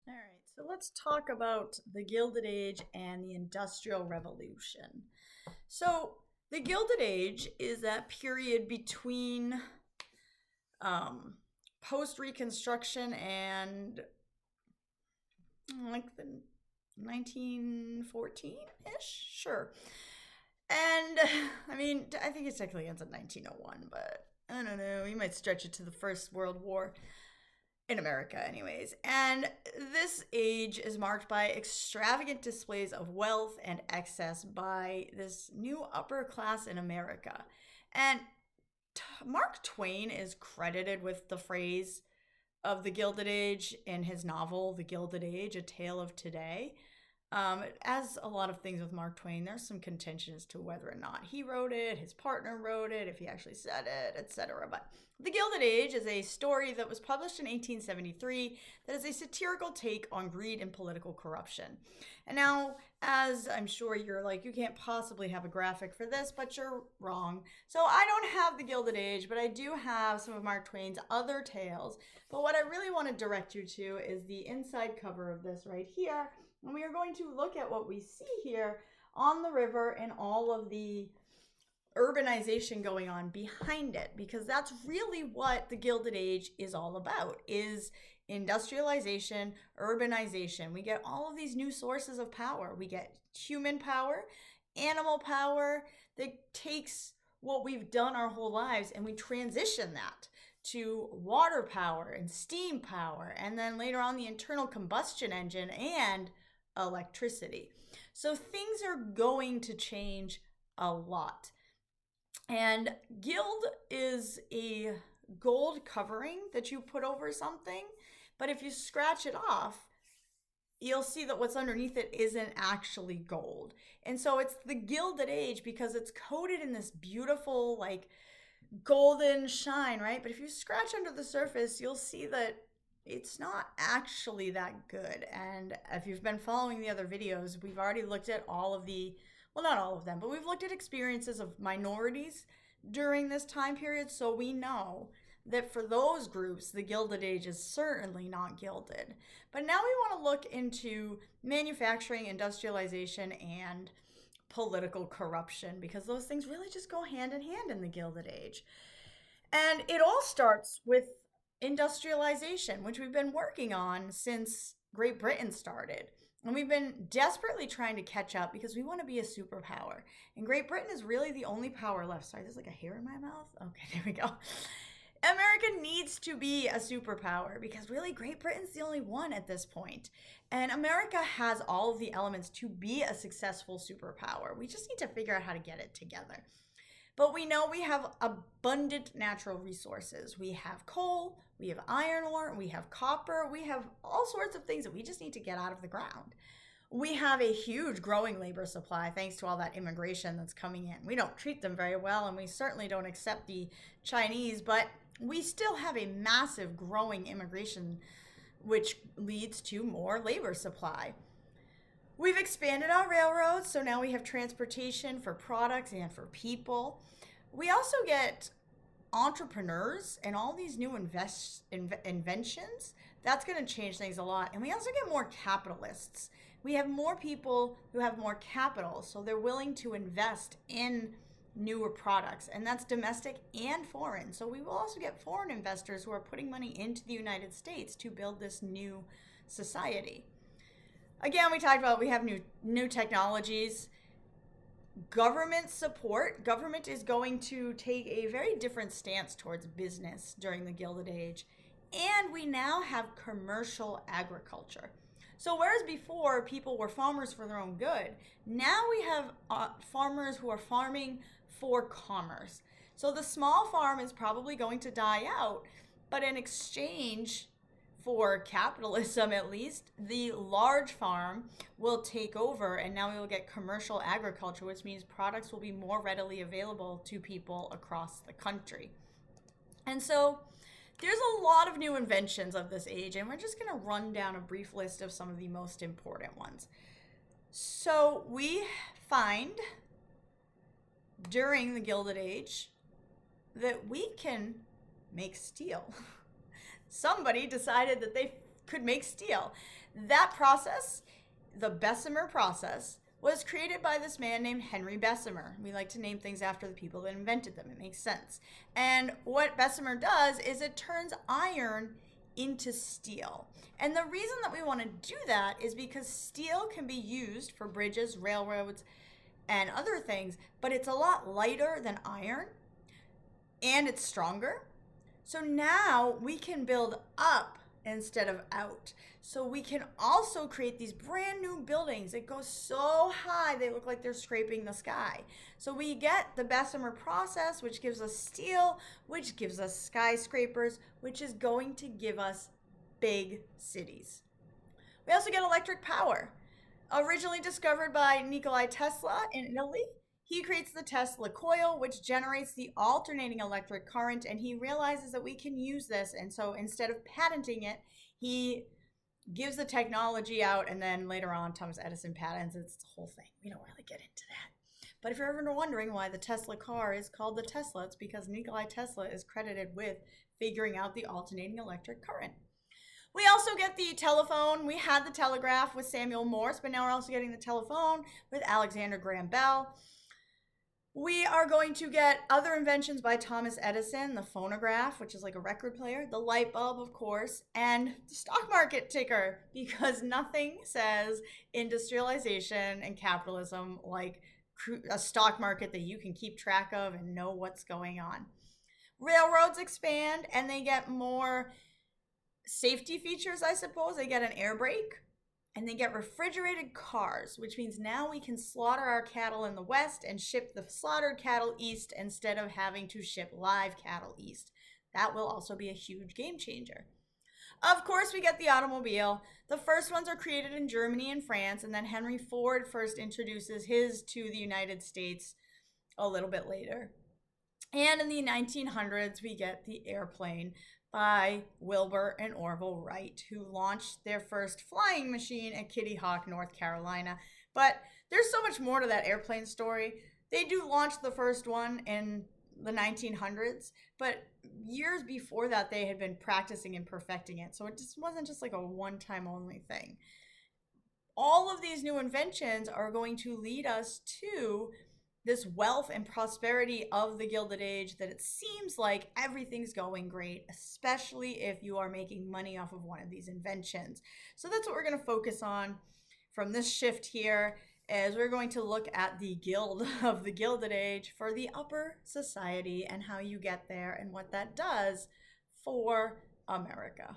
All right, so let's talk about the Gilded Age and the Industrial Revolution. So, the Gilded Age is that period between um, post Reconstruction and like the 1914 ish? Sure. And I mean, I think it technically ends in 1901, but I don't know. You might stretch it to the First World War. In America, anyways. And this age is marked by extravagant displays of wealth and excess by this new upper class in America. And Mark Twain is credited with the phrase of the Gilded Age in his novel, The Gilded Age, A Tale of Today. As a lot of things with Mark Twain, there's some contention as to whether or not he wrote it, his partner wrote it, if he actually said it, etc. But The Gilded Age is a story that was published in 1873 that is a satirical take on greed and political corruption. And now, as I'm sure you're like, you can't possibly have a graphic for this, but you're wrong. So I don't have The Gilded Age, but I do have some of Mark Twain's other tales. But what I really want to direct you to is the inside cover of this right here. And we are going to look at what we see here on the river and all of the urbanization going on behind it, because that's really what the Gilded Age is all about, is industrialization, urbanization. We get all of these new sources of power. We get human power, animal power that takes what we've done our whole lives and we transition that to water power and steam power, and then later on the internal combustion engine and electricity. So things are going to change a lot. And gild is a gold covering that you put over something, but if you scratch it off, you'll see that what's underneath it isn't actually gold. And so it's the Gilded Age because it's coated in this beautiful, like, golden shine, right? But if you scratch under the surface, you'll see that it's not actually that good. And if you've been following the other videos, we've already looked at all of the, well, not all of them, but we've looked at experiences of minorities during this time period. So we know that for those groups, the Gilded Age is certainly not gilded. But now we want to look into manufacturing, industrialization, and political corruption, because those things really just go hand in hand in the Gilded Age. And it all starts with industrialization, which we've been working on since Great Britain started. And we've been desperately trying to catch up because we want to be a superpower. And Great Britain is really the only power left. Sorry, there's like a hair in my mouth. Okay, there we go. America needs to be a superpower because really Great Britain's the only one at this point. And America has all of the elements to be a successful superpower. We just need to figure out how to get it together. But we know we have abundant natural resources. We have coal, we have iron ore, we have copper, we have all sorts of things that we just need to get out of the ground. We have a huge growing labor supply thanks to all that immigration that's coming in. We don't treat them very well, and we certainly don't accept the Chinese, but we still have a massive growing immigration, which leads to more labor supply. We've expanded our railroads, so now we have transportation for products and for people. We also get entrepreneurs and all these new inventions. That's going to change things a lot. And we also get more capitalists. We have more people who have more capital, so they're willing to invest in newer products, and that's domestic and foreign. So we will also get foreign investors who are putting money into the United States to build this new society. Again, we talked about we have new technologies. Government support. Government is going to take a very different stance towards business during the Gilded Age. And we now have commercial agriculture. So whereas before people were farmers for their own good, now we have farmers who are farming for commerce. So the small farm is probably going to die out, but in exchange for capitalism, at least, the large farm will take over, and now we will get commercial agriculture, which means products will be more readily available to people across the country. And so there's a lot of new inventions of this age, and we're just going to run down a brief list of some of the most important ones. So we find during the Gilded Age that we can make steel. Somebody decided that they could make steel. That process, the Bessemer process, was created by this man named Henry Bessemer. We like to name things after the people that invented them. It makes sense. And what Bessemer does is it turns iron into steel. And the reason that we want to do that is because steel can be used for bridges, railroads, and other things, but it's a lot lighter than iron and it's stronger. So now we can build up instead of out. So we can also create these brand new buildings that go so high they look like they're scraping the sky. So we get the Bessemer process, which gives us steel, which gives us skyscrapers, which is going to give us big cities. We also get electric power. Originally discovered by Nikola Tesla in Italy, he creates the Tesla coil, which generates the alternating electric current, and he realizes that we can use this. And so instead of patenting it, he gives the technology out, and then later on, Thomas Edison patents it. It's the whole thing. We don't really get into that. But if you're ever wondering why the Tesla car is called the Tesla, it's because Nikola Tesla is credited with figuring out the alternating electric current. We also get the telephone. We had the telegraph with Samuel Morse, but now we're also getting the telephone with Alexander Graham Bell. We are going to get other inventions by Thomas Edison, the phonograph, which is like a record player, the light bulb, of course, and the stock market ticker, because nothing says industrialization and capitalism like a stock market that you can keep track of and know what's going on. Railroads expand and they get more safety features, I suppose. They get an air brake. And they get refrigerated cars, which means now we can slaughter our cattle in the west and ship the slaughtered cattle east instead of having to ship live cattle east. That will also be a huge game changer. Of course, we get the automobile. The first ones are created in Germany and France, and then Henry Ford first introduces his to the United States a little bit later. And in the 1900s, we get the airplane by Wilbur and Orville Wright, who launched their first flying machine at Kitty Hawk, North Carolina. But there's so much more to that airplane story. They do launch the first one in the 1900s, but years before that, they had been practicing and perfecting it. So it just wasn't just like a one-time only thing. All of these new inventions are going to lead us to this wealth and prosperity of the Gilded Age, that it seems like everything's going great, especially if you are making money off of one of these inventions. So that's what we're going to focus on from this shift here, as we're going to look at the guild of the Gilded Age for the upper society and how you get there and what that does for America.